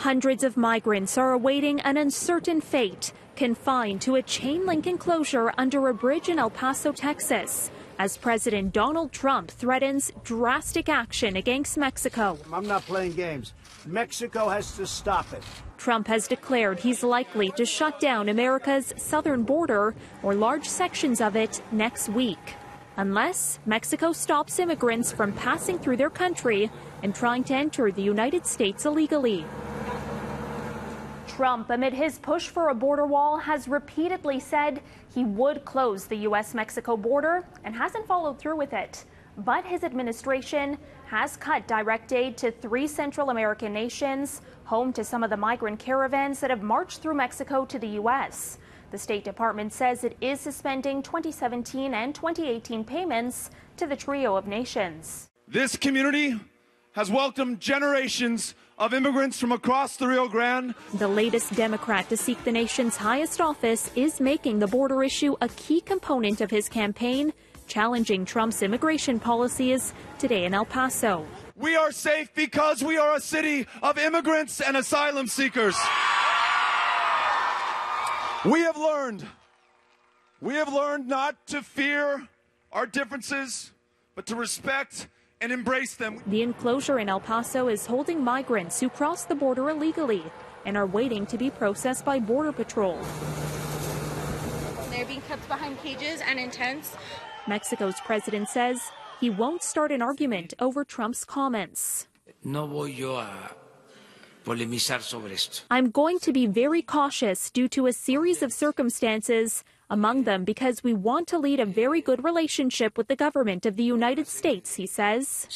Hundreds of migrants are awaiting an uncertain fate, confined to a chain-link enclosure under a bridge in El Paso, Texas, as President Donald Trump threatens drastic action against Mexico. I'm not playing games. Mexico has to stop it. Trump has declared he's likely to shut down America's southern border or large sections of it next week, unless Mexico stops immigrants from passing through their country and trying to enter the United States illegally. Trump, amid his push for a border wall, has repeatedly said he would close the U.S.-Mexico border and hasn't followed through with it. But his administration has cut direct aid to 3 Central American nations, home to some of the migrant caravans that have marched through Mexico to the U.S. The State Department says it is suspending 2017 and 2018 payments to the trio of nations. This community has welcomed generations of immigrants from across the Rio Grande. The latest Democrat to seek the nation's highest office is making the border issue a key component of his campaign, challenging Trump's immigration policies today in El Paso. We are safe because we are a city of immigrants and asylum seekers. We have learned not to fear our differences, but to respect and embrace them. The enclosure in El Paso is holding migrants who cross the border illegally and are waiting to be processed by Border Patrol. They're being kept behind cages and in tents. Mexico's president says he won't start an argument over Trump's comments. No voy yo a polemizar sobre esto. I'm going to be very cautious due to a series of circumstances, among them because we want to lead a very good relationship with the government of the United States, he says.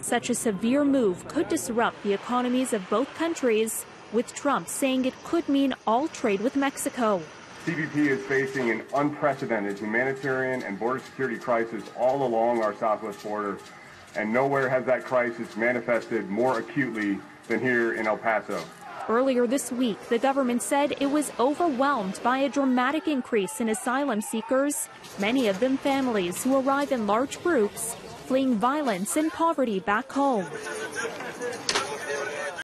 Such a severe move could disrupt the economies of both countries, with Trump saying it could mean all trade with Mexico. CBP is facing an unprecedented humanitarian and border security crisis all along our southwest border, and nowhere has that crisis manifested more acutely than here in El Paso. Earlier this week, the government said it was overwhelmed by a dramatic increase in asylum seekers, many of them families who arrive in large groups, fleeing violence and poverty back home.